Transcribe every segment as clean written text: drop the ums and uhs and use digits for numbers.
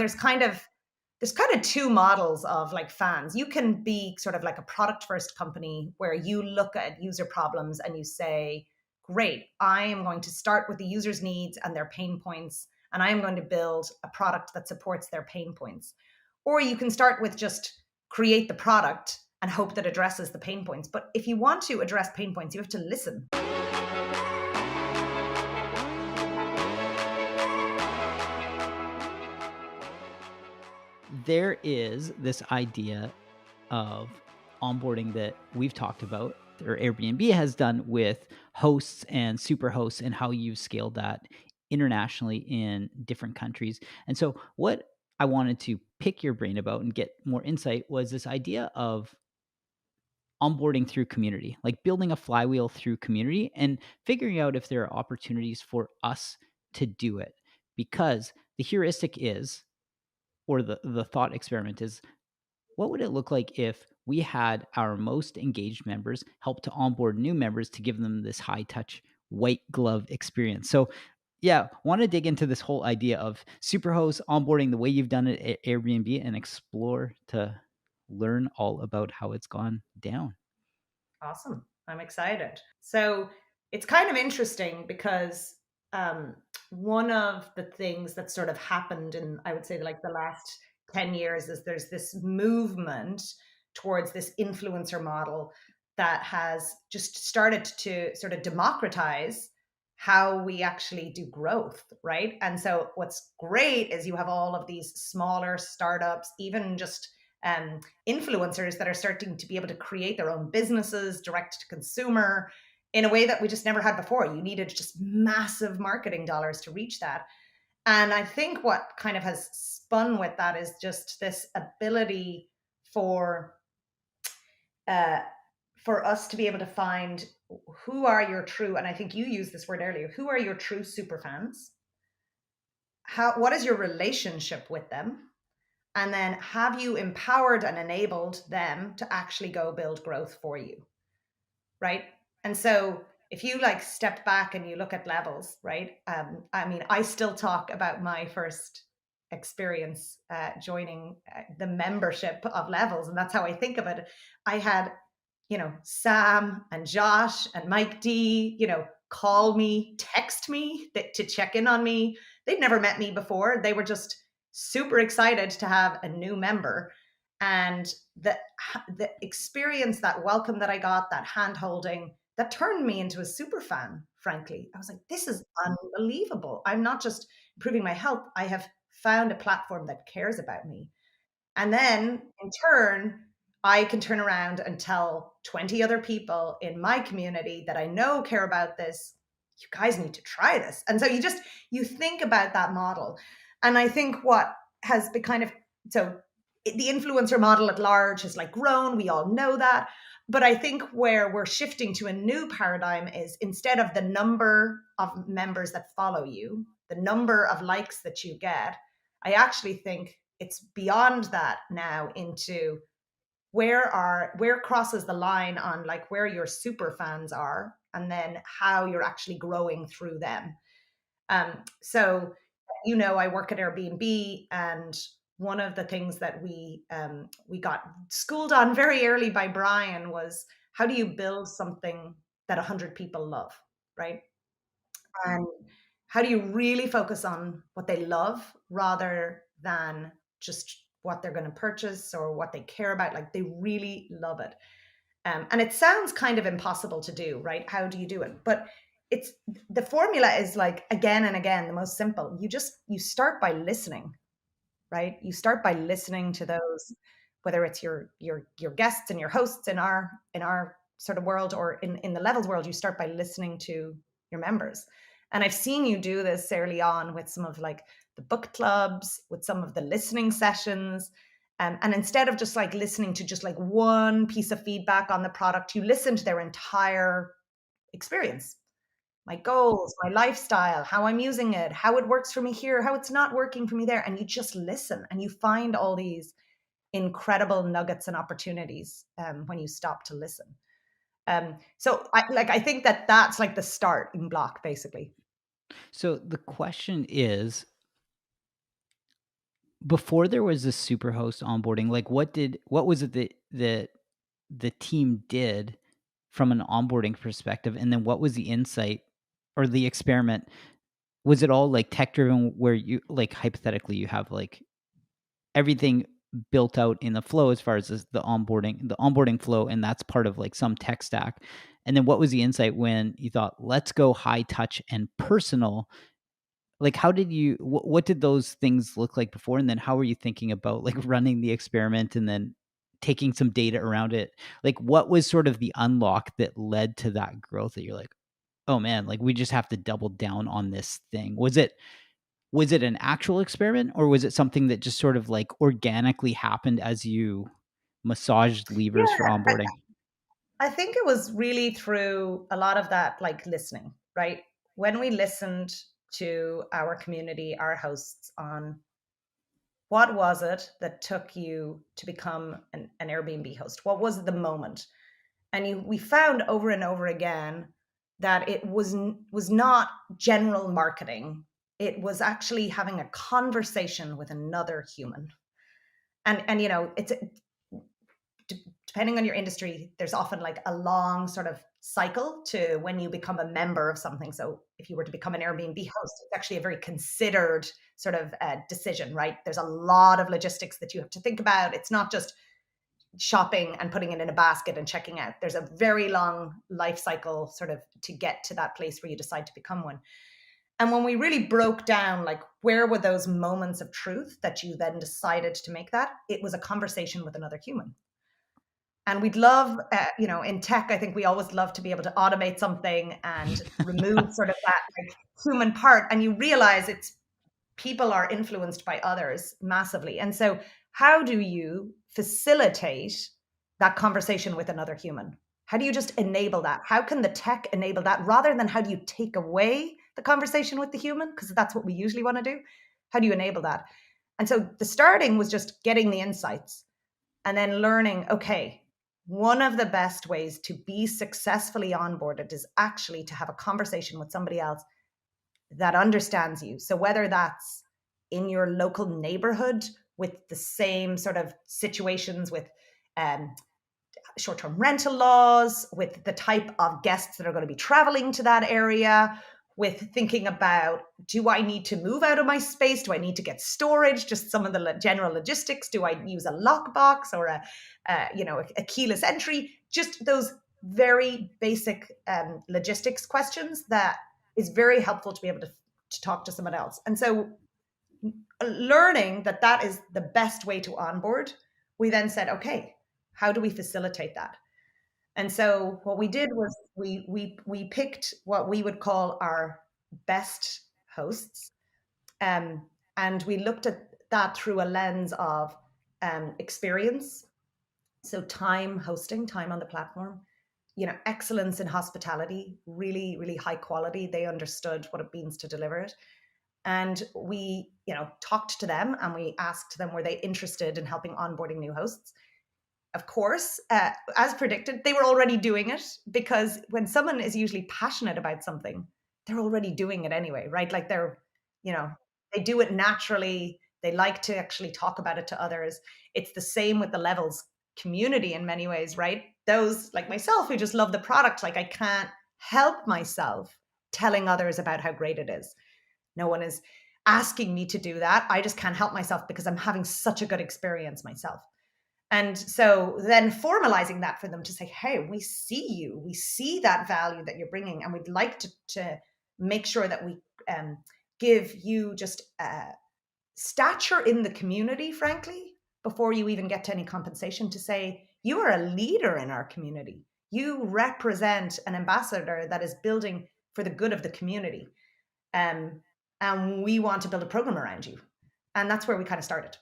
there's kind of two models of like fans. You can be sort of like a product first company where you look at user problems and you say, great, I am going to start with the user's needs and their pain points, and I am going to build a product that supports their pain points. Or you can start with just create the product and hope that addresses the pain points. But if you want to address pain points, you have to listen. There is this idea of onboarding that we've talked about, or Airbnb has done, with hosts and super hosts, and how you've scaled that internationally in different countries. And so what I wanted to pick your brain about and get more insight was this idea of onboarding through community, like building a flywheel through community and figuring out if there are opportunities for us to do it. Because the heuristic is, or the thought experiment is, what would it look like if we had our most engaged members help to onboard new members to give them this high touch, white glove experience? So yeah, want to dig into this whole idea of superhost onboarding the way you've done it at Airbnb and explore to learn all about how it's gone down. Awesome. I'm excited. So it's kind of interesting because one of the things that sort of happened in, I would say, like the last 10 years is there's this movement towards this influencer model that has just started to sort of democratize how we actually do growth, right? And so what's great is you have all of these smaller startups, even just influencers that are starting to be able to create their own businesses direct to consumer in a way that we just never had before. You needed just massive marketing dollars to reach that. And I think what kind of has spun with that is just this ability for us to be able to find who are your true, and I think you used this word earlier, who are your true super fans? What is your relationship with them? And then have you empowered and enabled them to actually go build growth for you, right? And so if you like step back and you look at levels, right? I mean, I still talk about my first experience joining the membership of levels, and that's how I think of it. I had, Sam and Josh and Mike D, call me, text me to check in on me. They'd never met me before. They were just super excited to have a new member. And the experience, that welcome that I got, that hand holding, that turned me into a super fan, frankly. I was like, this is unbelievable. I'm not just improving my health. I have found a platform that cares about me. And then in turn, I can turn around and tell 20 other people in my community that I know care about this, you guys need to try this. And so you think about that model. And I think what has been kind of, so the influencer model at large has like grown. We all know that. But I think where we're shifting to a new paradigm is, instead of the number of members that follow you, the number of likes that you get, I actually think it's beyond that now into where crosses the line on like where your super fans are, and then how you're actually growing through them. So, I work at Airbnb, and one of the things that we got schooled on very early by Brian was, how do you build something that 100 people love, right? And how do you really focus on what they love rather than just what they're going to purchase or what they care about? Like, they really love it. And it sounds kind of impossible to do, right? How do you do it? But it's, the formula is like, again and again, the most simple. You start by listening, right? You start by listening to those, whether it's your guests and your hosts in our sort of world, or in the levels world. You start by listening to your members. And I've seen you do this early on with some of like the book clubs, with some of the listening sessions. And instead of just like listening to just like one piece of feedback on the product, you listen to their entire experience. My goals, my lifestyle, how I'm using it, how it works for me here, how it's not working for me there. And you just listen, and you find all these incredible nuggets and opportunities when you stop to listen. So I think that that's like the starting block, basically. So the question is, before there was this superhost onboarding, like what was it that the team did from an onboarding perspective? And then what was the insight or the experiment? Was it all like tech driven where you like hypothetically you have like everything built out in the flow as far as the onboarding flow, and that's part of like some tech stack. And then what was the insight when you thought, let's go high touch and personal? Like, how did you what did those things look like before? And then how were you thinking about like running the experiment and then taking some data around it? Like, what was sort of the unlock that led to that growth that you're like, oh man, like we just have to double down on this thing? Was it an actual experiment, or was it something that just sort of like organically happened as you massaged levers for Yeah, onboarding? I think it was really through a lot of that, like listening, right? When we listened to our community, our hosts, on what was it that took you to become an Airbnb host? What was the moment? And we found over and over again that it was not general marketing. It was actually having a conversation with another human. And it's depending on your industry, there's often like a long sort of cycle to when you become a member of something. So if you were to become an Airbnb host, it's actually a very considered sort of decision, right? There's a lot of logistics that you have to think about. It's not just shopping and putting it in a basket and checking out. There's a very long life cycle sort of to get to that place where you decide to become one. And when we really broke down, like, where were those moments of truth that you then decided to make that, it was a conversation with another human. And we'd love, in tech, I think we always love to be able to automate something and remove sort of that like human part. And you realize it's people are influenced by others massively. And so, how do you facilitate that conversation with another human? How do you just enable that? How can the tech enable that rather than how do you take away the conversation with the human? Because that's what we usually want to do. How do you enable that? And so the starting was just getting the insights and then learning, okay, one of the best ways to be successfully onboarded is actually to have a conversation with somebody else that understands you. So whether that's in your local neighborhood with the same sort of situations with short-term rental laws, with the type of guests that are going to be traveling to that area, with thinking about, do I need to move out of my space? Do I need to get storage? Just some of the general logistics. Do I use a lockbox or a keyless entry? Just those very basic logistics questions that is very helpful to be able to talk to someone else. And so learning that that is the best way to onboard, we then said, okay, how do we facilitate that? And so what we did was we picked what we would call our best hosts, um, and we looked at that through a lens of experience, so time hosting, time on the platform, excellence in hospitality, really, really high quality. They understood what it means to deliver it. And we, talked to them and we asked them, were they interested in helping onboarding new hosts? Of course, as predicted, they were already doing it, because when someone is usually passionate about something, they're already doing it anyway, right? Like you know, they do it naturally. They like to actually talk about it to others. It's the same with the levels community in many ways, right? Those like myself who just love the product, like I can't help myself telling others about how great it is. No one is asking me to do that. I just can't help myself because I'm having such a good experience myself. And so then formalizing that for them to say, hey, we see you, we see that value that you're bringing, and we'd like to make sure that we give you just stature in the community, frankly, before you even get to any compensation, to say, you are a leader in our community. You represent an ambassador that is building for the good of the community. And we want to build a program around you. And that's where we kind of started.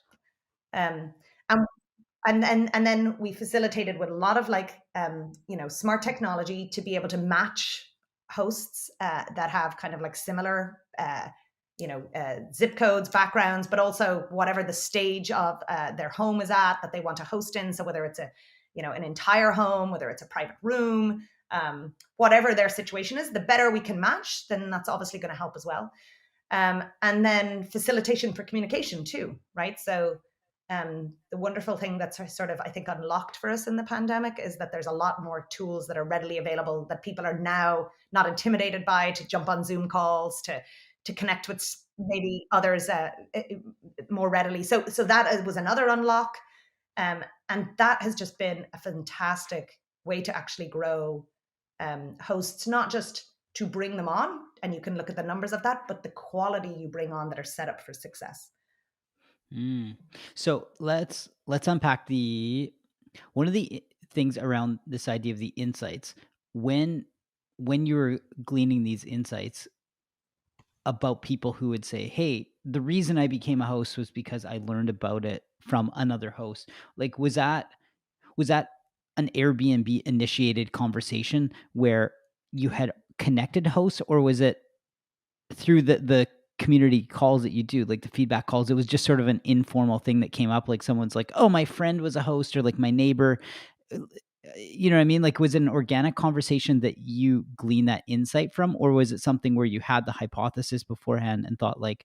Um, and and then we facilitated with a lot of smart technology to be able to match hosts that have kind of like similar zip codes, backgrounds, but also whatever the stage of their home is at that they want to host in. So whether it's an entire home, whether it's a private room, whatever their situation is, the better we can match, then that's obviously going to help as well. And then facilitation for communication too, right? So the wonderful thing that's sort of, I think, unlocked for us in the pandemic is that there's a lot more tools that are readily available that people are now not intimidated by, to jump on Zoom calls, to connect with maybe others more readily. So that was another unlock. And that has just been a fantastic way to actually grow hosts, not just to bring them on, and you can look at the numbers of that, but the quality you bring on that are set up for success. Mm. So let's unpack the one of the things around this idea of the insights. When when you were gleaning these insights about people who would say, "Hey, the reason I became a host was because I learned about it from another host." Like, was that an Airbnb initiated conversation where you had connected hosts, or was it through the community calls that you do, like the feedback calls, it was just sort of an informal thing that came up, like someone's like, "Oh, my friend was a host," or like my neighbor, you know what I mean? Like, was it an organic conversation that you gleaned that insight from, or was it something where you had the hypothesis beforehand and thought like,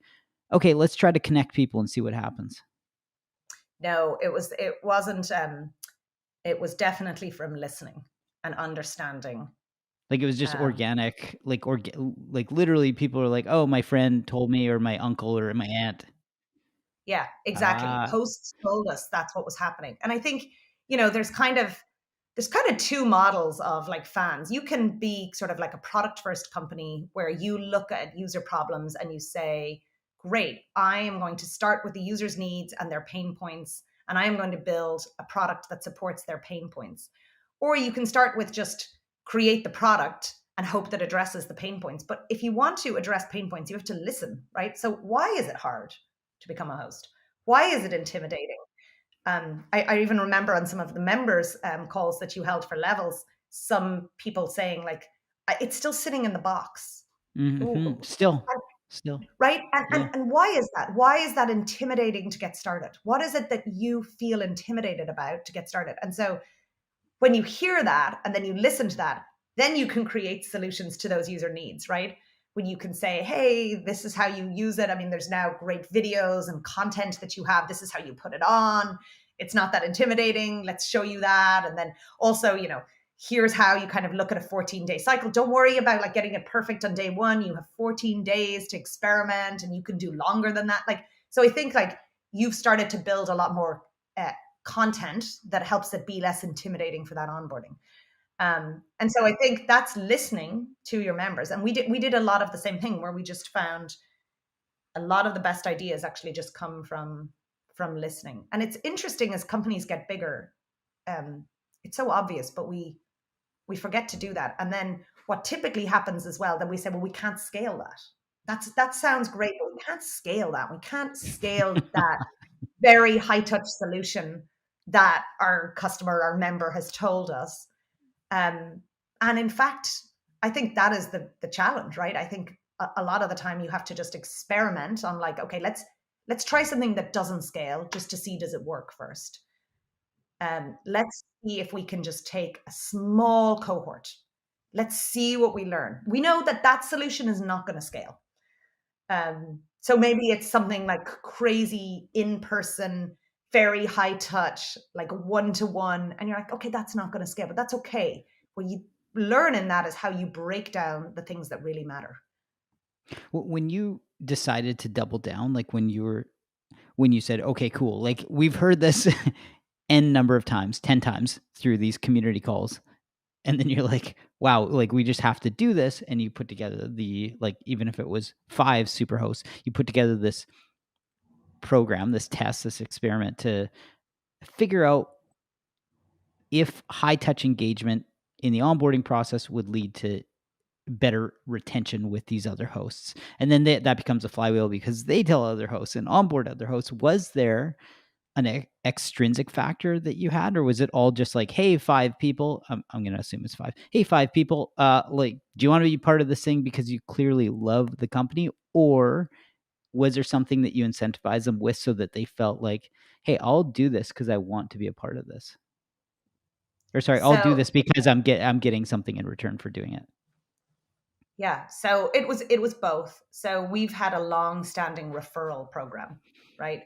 "Okay, let's try to connect people and see what happens?" No, it wasn't. It was definitely from listening and understanding. Like, it was just Um, organic, like literally people are like, "Oh, my friend told me," or my uncle or my aunt. Yeah, exactly. Ah. Hosts told us that's what was happening. And I think, there's kind of two models of like fans. You can be sort of like a product first company where you look at user problems and you say, great, I am going to start with the user's needs and their pain points, and I am going to build a product that supports their pain points. Or you can start with just create the product and hope that addresses the pain points. But if you want to address pain points, you have to listen, right? So why is it hard to become a host? Why is it intimidating? I even remember on some of the members' calls that you held for levels, some people saying like, "It's still sitting in the box." Mhm. Ooh, Still. right? And, Yeah. and and why is that? Why is that intimidating to get started? What is it that you feel intimidated about to get started? And so when you hear that and then you listen to that, then you can create solutions to those user needs, right? When you can say, hey, this is how you use it. I mean, there's now great videos and content that you have. This is how you put it on. It's not that intimidating. Let's show you that. And then also, here's how you kind of look at a 14-day cycle. Don't worry about like getting it perfect on day one. You have 14 days to experiment and you can do longer than that. Like, so I think like you've started to build a lot more uh, content that helps it be less intimidating for that onboarding. And so I think that's listening to your members. And we did a lot of the same thing where we just found a lot of the best ideas actually just come from listening. And it's interesting as companies get bigger, um, it's so obvious, but we forget to do that. And then what typically happens as well, that we say, well, we can't scale that. That sounds great, but we can't scale that. We can't scale that very high touch solution that our customer, our member has told us. Um, and in fact, I think that is the challenge, right? I think a lot of the time you have to just experiment on like, okay, let's try something that doesn't scale just to see does it work first. Let's see if we can just take a small cohort. Let's see what we learn. We know that that solution is not going to scale. So maybe it's something like crazy in person, very high touch, like one to one. And you're like, okay, that's not going to scale, but that's okay. What you learn in that is how you break down the things that really matter. When you decided to double down, like when you said, "Okay, cool," like we've heard this n number of times, 10 times through these community calls, and then you're like, "Wow, like we just have to do this," and you put together the like even if it was 5 super hosts, you put together this program, this test, this experiment to figure out if high touch engagement in the onboarding process would lead to better retention with these other hosts. And then that becomes a flywheel because they tell other hosts and onboard other hosts. Was there an extrinsic factor that you had, or was it all just like, hey, 5 people? I'm going to assume it's 5. Hey, 5 people. Like, do you want to be part of this thing because you clearly love the company, or was there something that you incentivized them with so that they felt like, hey, I'll do this because I want to be a part of this, or sorry, I'll do So this because I'm getting something in return for doing it. Yeah. So it was both. So we've had a long-standing referral program, right?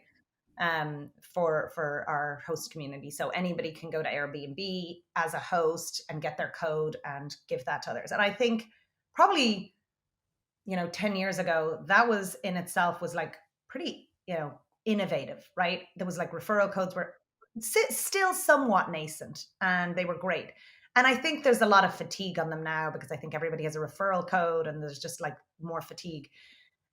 For our host community. So anybody can go to Airbnb as a host and get their code and give that to others. And I think probably, 10 years ago, that was in itself was like pretty, innovative, right? There was like referral codes were still somewhat nascent and they were great. And I think there's a lot of fatigue on them now because I think everybody has a referral code and there's just like more fatigue.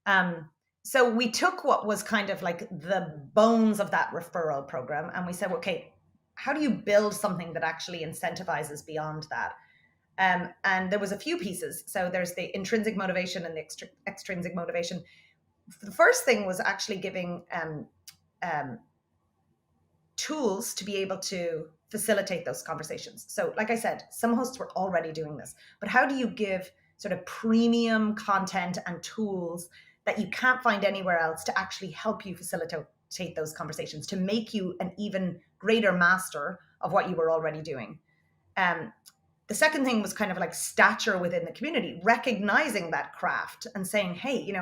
Um, so we took what was kind of like the bones of that referral program and we said, okay, how do you build something that actually incentivizes beyond that? And there was a few pieces. So there's the intrinsic motivation and the extrinsic motivation. The first thing was actually giving um, tools to be able to facilitate those conversations. So, like I said, some hosts were already doing this, but how do you give sort of premium content and tools that you can't find anywhere else to actually help you facilitate those conversations, to make you an even greater master of what you were already doing? Um, the second thing was kind of like stature within the community, recognizing that craft and saying, hey,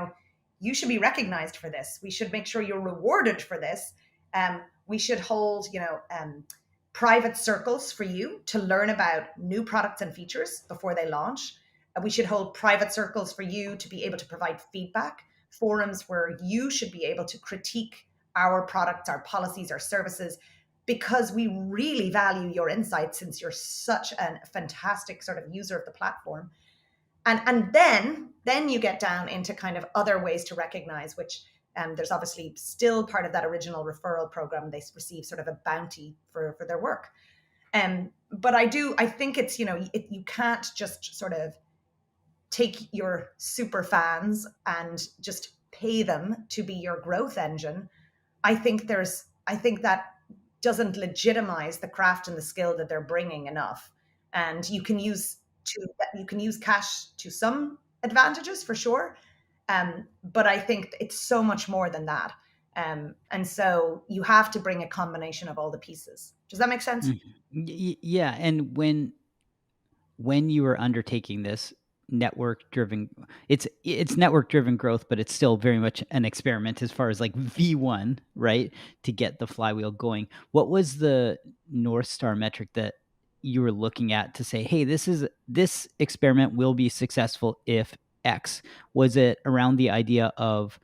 you should be recognized for this. We should make sure you're rewarded for this. We should hold, private circles for you to learn about new products and features before they launch. We should hold private circles for you to be able to provide feedback, forums where you should be able to critique our products, our policies, our services, because we really value your insights since you're such a fantastic sort of user of the platform. And then you get down into kind of other ways to recognize, which there's obviously still part of that original referral program. They receive sort of a bounty for their work. But I think it's, you can't just sort of take your super fans and just pay them to be your growth engine. I think that doesn't legitimize the craft and the skill that they're bringing enough. And you can use cash to some advantages for sure, but I think it's so much more than that. And so you have to bring a combination of all the pieces. Does that make sense? Mhm. Yeah, and when you are undertaking this network driven, it's network driven growth, but it's still very much an experiment as far as like V1, right? To get the flywheel going. What was the North Star metric that you were looking at to say, hey, this experiment will be successful if X? Was it around the idea of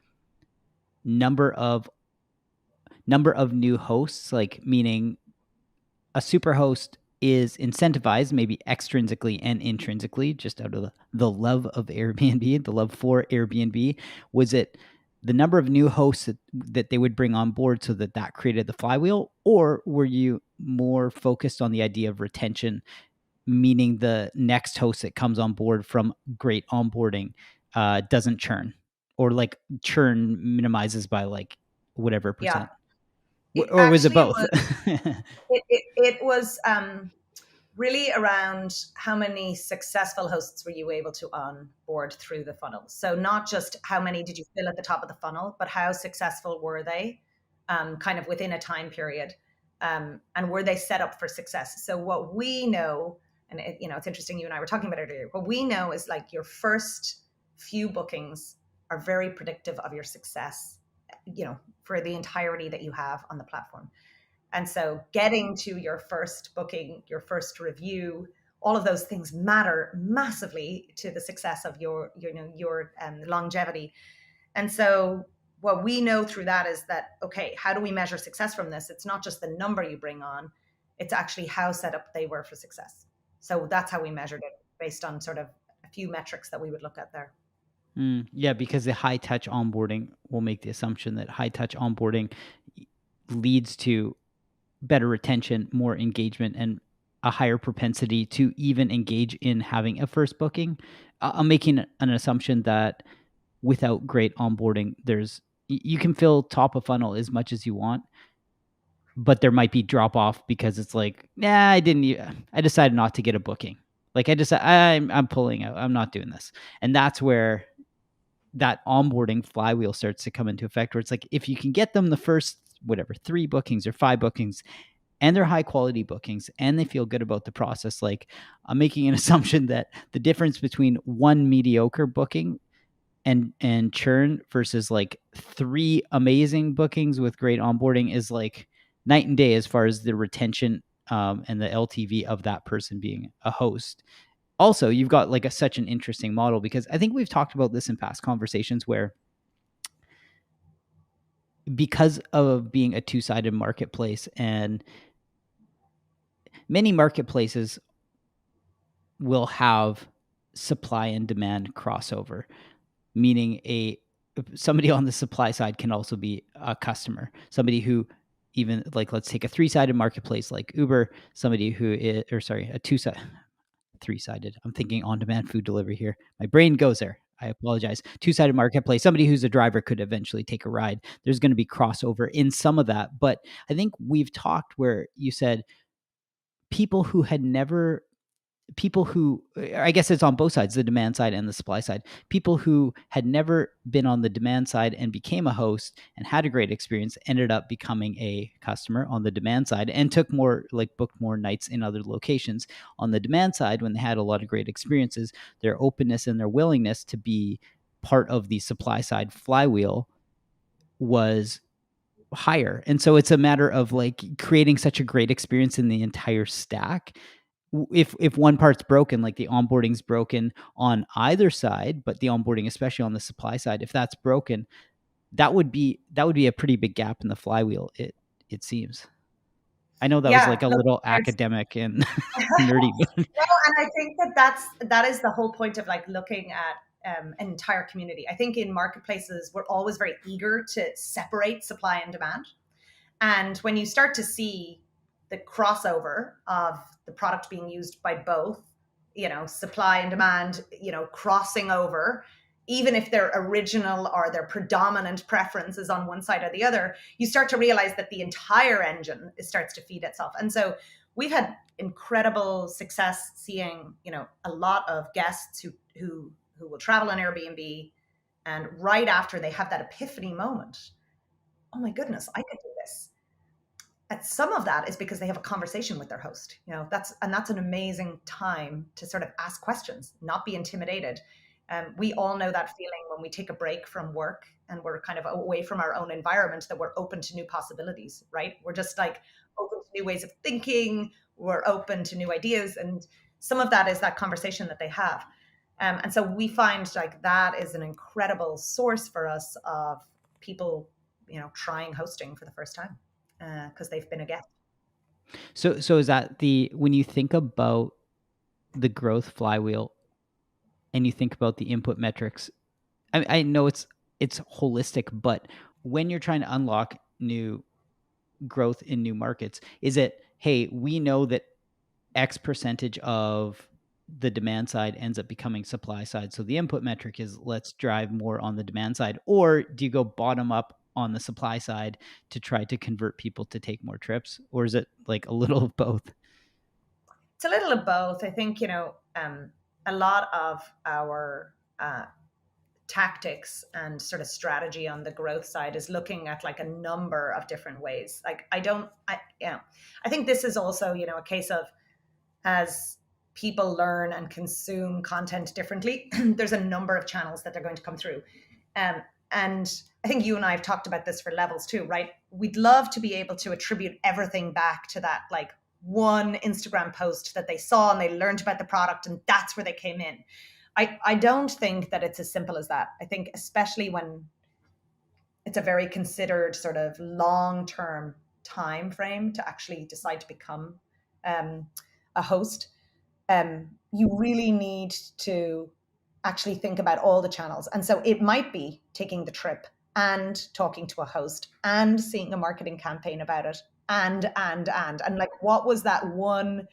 number of new hosts, like meaning a super host is incentivized maybe extrinsically and intrinsically just out of the love of Airbnb, the love for Airbnb? Was it the number of new hosts that they would bring on board so that created the flywheel? Or were you more focused on the idea of retention, meaning the next host that comes on board from great onboarding doesn't churn, or like churn minimizes by like whatever Yeah. percent? It Or was it actually both? was it was really around how many successful hosts were you able to onboard through the funnel. So not just how many did you fill at the top of the funnel, but how successful were they, kind of within a time period, and were they set up for success. So what we know, and it's interesting, you and I were talking about it earlier. What we know is like your first few bookings are very predictive of your success, for the entirety that you have on the platform. And so getting to your first booking, your first review, all of those things matter massively to the success of your longevity. And so what we know through that is that, okay, how do we measure success from this? It's not just the number you bring on, it's actually how set up they were for success. So that's how we measured it, based on sort of a few metrics that we would look at there. Yeah, because the high touch onboarding will make the assumption that high touch onboarding leads to better retention, more engagement, and a higher propensity to even engage in having a first booking. I'm making an assumption that without great onboarding, you can fill top of funnel as much as you want, but there might be drop off because it's like, nah, I decided not to get a booking. Like I'm pulling out. I'm not doing this. And that's where that onboarding flywheel starts to come into effect, where it's like, if you can get them the first, whatever, 3 bookings or 5 bookings, and they're high quality bookings and they feel good about the process, like I'm making an assumption that the difference between one mediocre booking and churn versus like 3 amazing bookings with great onboarding is like night and day as far as the retention and the LTV of that person being a host. Also, you've got like such an interesting model, because I think we've talked about this in past conversations where, because of being a two-sided marketplace, and many marketplaces will have supply and demand crossover, meaning somebody on the supply side can also be a customer, somebody who, even like, let's take a three-sided marketplace like Uber, somebody who is, or sorry, a three-sided, I'm thinking on-demand food delivery here. My brain goes there. I apologize. Two-sided marketplace, somebody who's a driver could eventually take a ride. There's going to be crossover in some of that. But I think we've talked where you said people who had never, people who, I guess it's on both sides, the demand side and the supply side, people who had never been on the demand side and became a host and had a great experience ended up becoming a customer on the demand side and took more, like booked more nights in other locations. On the demand side, when they had a lot of great experiences, their openness and their willingness to be part of the supply side flywheel was higher. And so it's a matter of like creating such a great experience in the entire stack. If one part's broken, like the onboarding's broken on either side, but the onboarding, especially on the supply side, if that's broken, that would be a pretty big gap in the flywheel, it seems. I know that was Yeah, like a look, little there's academic and nerdy, but no, and I think that that is the whole point of like looking at an entire community. I think in marketplaces we're always very eager to separate supply and demand, and when you start to see the crossover of the product being used by both, supply and demand, crossing over, even if their original or their predominant preference is on one side or the other, you start to realize that the entire engine starts to feed itself. And so we've had incredible success seeing, a lot of guests who will travel on Airbnb, and right after they have that epiphany moment, oh my goodness, I could do this. And some of that is because they have a conversation with their host. That's an amazing time to sort of ask questions, not be intimidated. We all know that feeling when we take a break from work and we're kind of away from our own environment, that we're open to new possibilities, right? We're just like open to new ways of thinking. We're open to new ideas, and some of that is that conversation that they have. And so we find like that is an incredible source for us of people, trying hosting for the first time because they've been a guest. so is that when you think about the growth flywheel and you think about the input metrics, I know it's holistic, but when you're trying to unlock new growth in new markets, is it, hey, we know that X percentage of the demand side ends up becoming supply side, so the input metric is let's drive more on the demand side? Or do you go bottom up on the supply side to try to convert people to take more trips? Or is it like a little of both? It's a little of both. I think, a lot of our tactics and sort of strategy on the growth side is looking at like a number of different ways. Like I think this is also, a case of, as people learn and consume content differently, there's a number of channels that they're going to come through. And I think you and I have talked about this for levels too, right? We'd love to be able to attribute everything back to that like one Instagram post that they saw and they learned about the product and that's where they came in. I don't think that it's as simple as that. I think especially when it's a very considered sort of long-term time frame to actually decide to become a host, you really need to actually think about all the channels. And so it might be taking the trip and talking to a host and seeing a marketing campaign about it and like, what was that one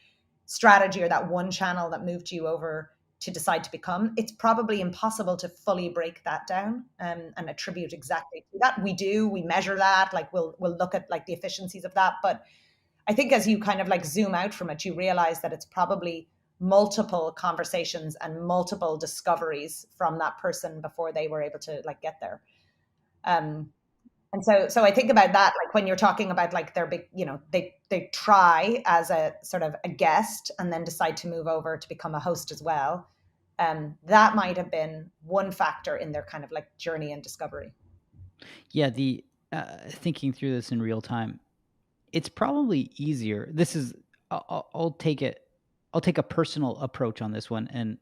strategy or that one channel that moved you over to decide to become? It's probably impossible to fully break that down and attribute exactly to that. We measure that, like we'll look at like the efficiencies of that. But I think as you kind of like zoom out from it, you realize that it's probably multiple conversations and multiple discoveries from that person before they were able to like get there. And so I think about that, like when you're talking about like their big, they try as a sort of a guest and then decide to move over to become a host as well. That might have been one factor in their kind of like journey and discovery. Yeah, the thinking through this in real time, it's probably easier. This is I'll take it. I'll take a personal approach on this one and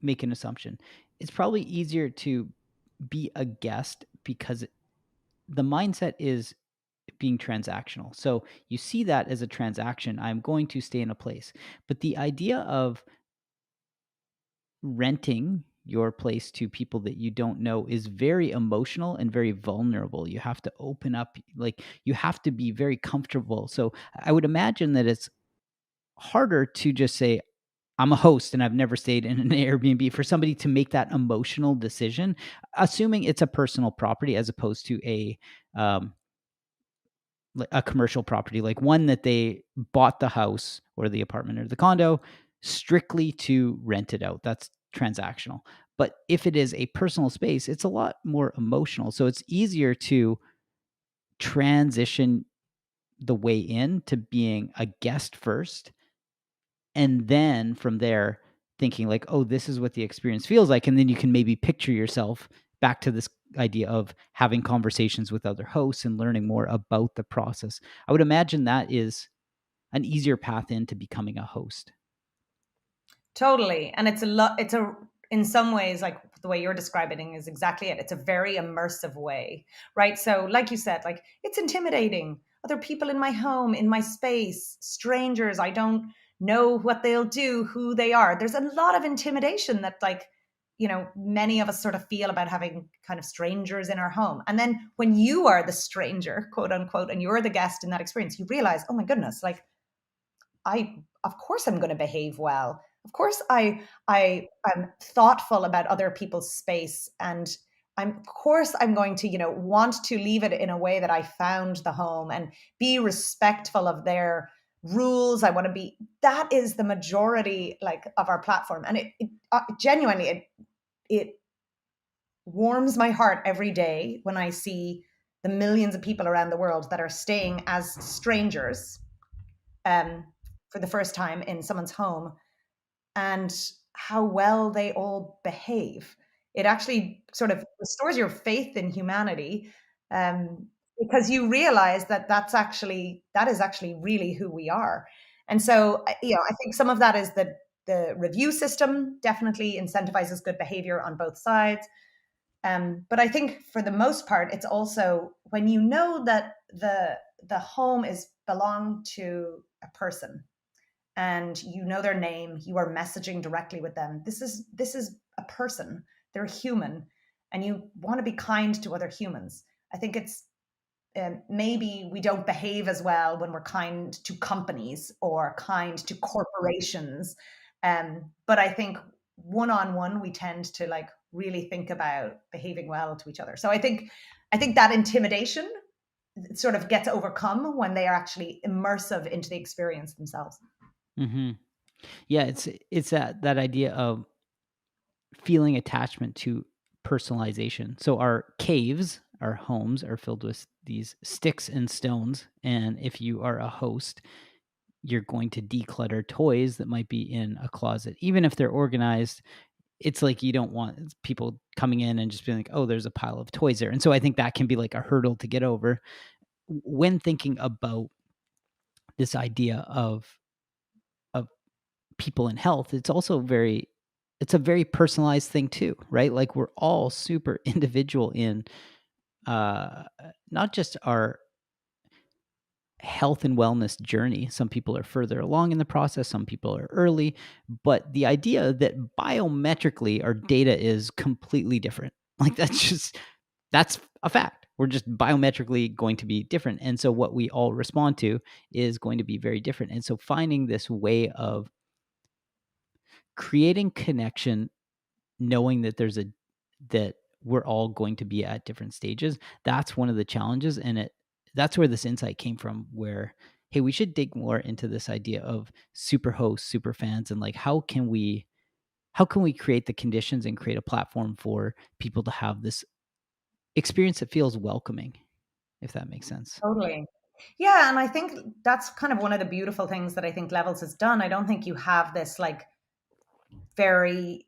make an assumption. It's probably easier to be a guest because the mindset is being transactional. So you see that as a transaction. I'm going to stay in a place. But the idea of renting your place to people that you don't know is very emotional and very vulnerable. You have to open up, like, you have to be very comfortable. So I would imagine that it's harder to just say, I'm a host and I've never stayed in an Airbnb, for somebody to make that emotional decision, assuming it's a personal property as opposed to um, a commercial property, like one that they bought the house or the apartment or the condo strictly to rent it out. That's transactional. But if it is a personal space, it's a lot more emotional. So it's easier to transition the way in to being a guest first, and then from there thinking like, oh, this is what the experience feels like, and then you can maybe picture yourself back to this idea of having conversations with other hosts and learning more about the process. I would imagine that is an easier path into becoming a host. Totally. And it's a lot, in some ways, like the way you're describing is exactly it. It's a very immersive way, right? So, like you said, like it's intimidating. Other people in my home, in my space, strangers, I don't know what they'll do, who they are. There's a lot of intimidation that, like, many of us sort of feel about having kind of strangers in our home. And then when you are the stranger, quote unquote, and you're the guest in that experience, you realize, oh my goodness, like I of course I'm going to behave well. Of course I am thoughtful about other people's space, and of course I'm going to, want to leave it in a way that I found the home and be respectful of their rules. I want to be, that is the majority like of our platform, and it genuinely it warms my heart every day when I see the millions of people around the world that are staying as strangers, um, for the first time in someone's home, and how well they all behave. It actually sort of restores your faith in humanity, um, because you realize that that is actually really who we are. And so, I think some of that is the review system definitely incentivizes good behavior on both sides. But I think for the most part, it's also when you know that the home is belong to a person and you know their name, you are messaging directly with them. This is a person. They're human, and you want to be kind to other humans. I think it's, maybe we don't behave as well when we're kind to companies or kind to corporations. But I think one on one, we tend to like really think about behaving well to each other. So I think that intimidation sort of gets overcome when they are actually immersive into the experience themselves. Hmm. Yeah, it's that idea of feeling attachment to personalization. So our caves, our homes are filled with these sticks and stones, and if you are a host, you're going to declutter toys that might be in a closet. Even if they're organized, it's like you don't want people coming in and just being like, "Oh, there's a pile of toys there." And so I think that can be like a hurdle to get over when thinking about this idea of people and health. It's a very personalized thing too, right? Like we're all super individual in uh not just our health and wellness journey. Some people are further along in the process, some people are early, but the idea that biometrically our data is completely different. Like that's a fact. We're just biometrically going to be different. And so what we all respond to is going to be very different. And so finding this way of creating connection, knowing that that we're all going to be at different stages, that's one of the challenges. And that's where this insight came from, where, hey, we should dig more into this idea of super hosts, super fans, and like how can we create the conditions and create a platform for people to have this experience that feels welcoming, if that makes sense. Totally. Yeah, and I think that's kind of one of the beautiful things that I think Levels has done. I don't think you have this like very,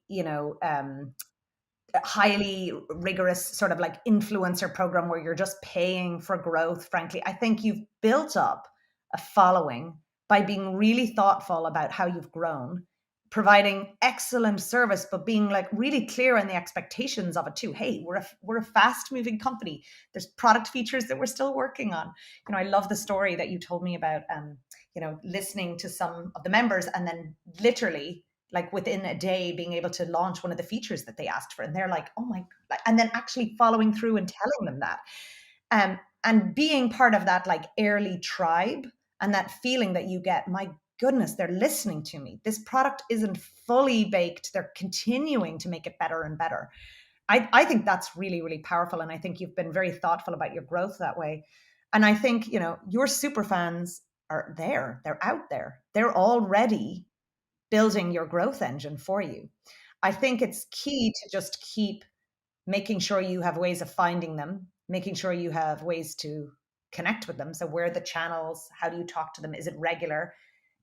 highly rigorous sort of like influencer program where you're just paying for growth. Frankly, I think you've built up a following by being really thoughtful about how you've grown, providing excellent service, but being like really clear on the expectations of it too. Hey, we're a fast moving company. There's product features that we're still working on. I love the story that you told me about listening to some of the members and then literally like within a day being able to launch one of the features that they asked for, and they're like, oh my, and then actually following through and telling them that, and being part of that like early tribe, and that feeling that you get, my goodness, they're listening to me, this product isn't fully baked, they're continuing to make it better and better. I think that's really, really powerful, and I think you've been very thoughtful about your growth that way. And I think your super fans are there, they're out there, they're already building your growth engine for you. I think it's key to just keep making sure you have ways of finding them, making sure you have ways to connect with them. So, where are the channels? How do you talk to them? Is it regular?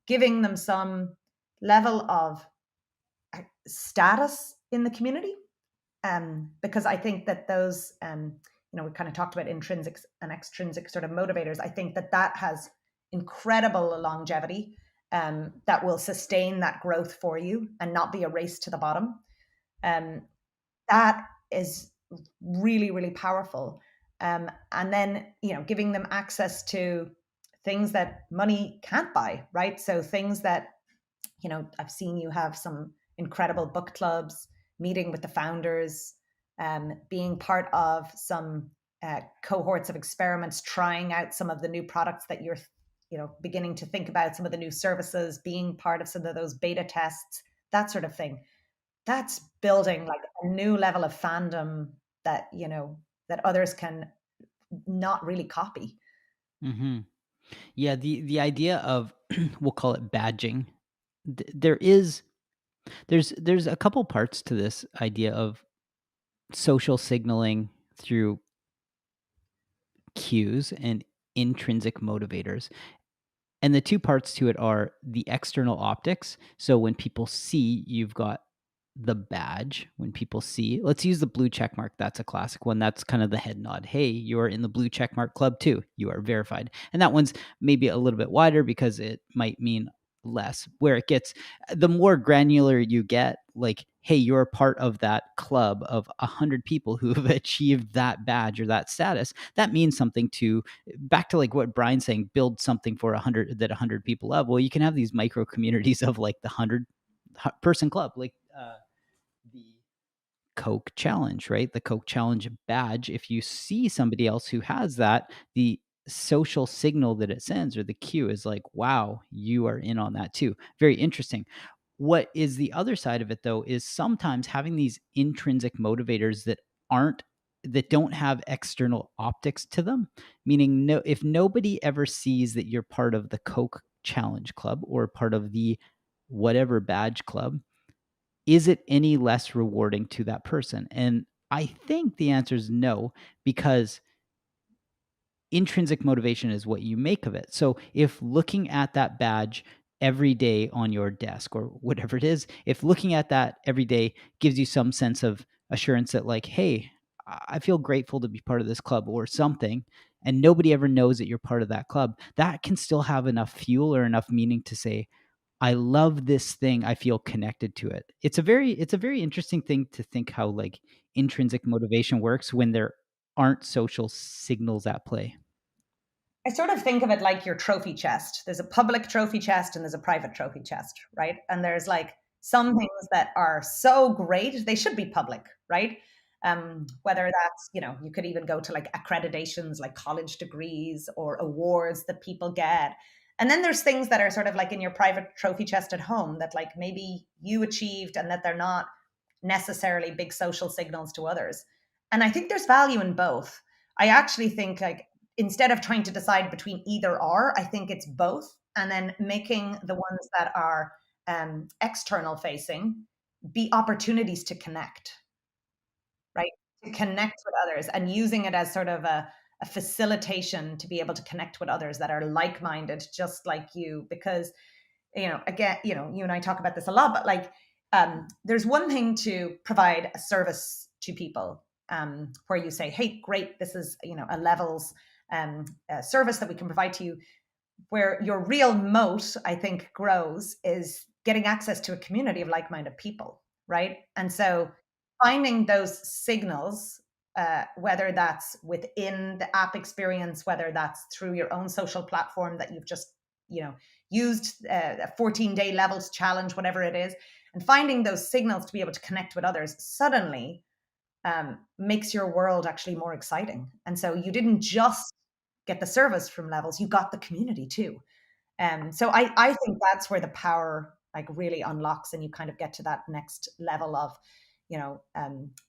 Giving them some level of status in the community. Because I think that those, we kind of talked about intrinsic and extrinsic sort of motivators. I think that that has incredible longevity, that will sustain that growth for you and not be a race to the bottom. Um, that is really, really powerful. And then, giving them access to things that money can't buy, right? So things that, I've seen you have some incredible book clubs, meeting with the founders, being part of some cohorts of experiments, trying out some of the new products that you're, beginning to think about, some of the new services, being part of some of those beta tests, that sort of thing. That's building like a new level of fandom that, that others can not really copy. Hmm. Yeah, the idea of we'll call it badging. There is there's a couple parts to this idea of social signaling through cues and intrinsic motivators. And the two parts to it are the external optics. So when people see you've got the badge, when people see, let's use the blue check mark. That's a classic one. That's kind of the head nod. Hey, you are in the blue check mark club too. You are verified. And that one's maybe a little bit wider because it might mean less. Where it gets, the more granular you get, like, hey, you're a part of that club of 100 people who have achieved that badge or that status. That means something to, back to like what Brian's saying, build something for 100 that 100 people love. Well, you can have these micro communities of like the 100-person club, like the Coke challenge, right? The Coke challenge badge. If you see somebody else who has that, the social signal that it sends or the cue is like, wow, you are in on that too. Very interesting. What is the other side of it though is sometimes having these intrinsic motivators that don't have external optics to them, meaning no, if nobody ever sees that you're part of the Coke challenge club or part of the whatever badge club, is it any less rewarding to that person? And I think the answer is no, because intrinsic motivation is what you make of it. So if looking at that badge every day on your desk or whatever it is, if looking at that every day gives you some sense of assurance that like, hey, I feel grateful to be part of this club or something, and nobody ever knows that you're part of that club, that can still have enough fuel or enough meaning to say, I love this thing. I feel connected to it. It's a very interesting thing to think how like intrinsic motivation works when there aren't social signals at play. I sort of think of it like your trophy chest. There's a public trophy chest and there's a private trophy chest, right? And there's like some things that are so great, they should be public, right? Whether that's, you could even go to like accreditations, like college degrees or awards that people get. And then there's things that are sort of like in your private trophy chest at home that like maybe you achieved and that they're not necessarily big social signals to others. And I think there's value in both. I actually think like instead of trying to decide between either or, I think it's both. And then making the ones that are external facing be opportunities to connect, right? to connect with others, and using it as sort of a facilitation to be able to connect with others that are like-minded, just like you. Because, again, you and I talk about this a lot, but like, there's one thing to provide a service to people, where you say, hey, great, this is, a levels service that we can provide to you. Where your real moat, I think, grows is getting access to a community of like-minded people, right? And so finding those signals, whether that's within the app experience, whether that's through your own social platform that you've just, used, a 14-day levels challenge, whatever it is, and finding those signals to be able to connect with others suddenly makes your world actually more exciting. And so you didn't just get the service from levels, you got the community too. So I think that's where the power like really unlocks, and you kind of get to that next level of,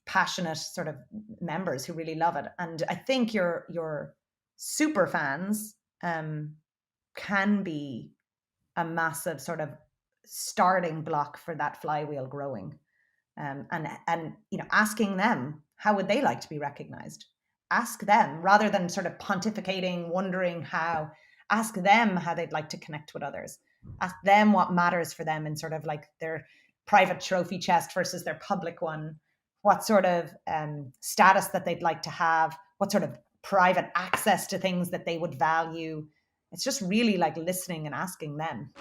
passionate sort of members who really love it. And I think your super fans can be a massive sort of starting block for that flywheel growing. And asking them how would they like to be recognized. Ask them, rather than sort of pontificating, wondering how. Ask them how they'd like to connect with others. Ask them what matters for them in sort of like their private trophy chest versus their public one. What sort of status that they'd like to have. What sort of private access to things that they would value. It's just really like listening and asking them.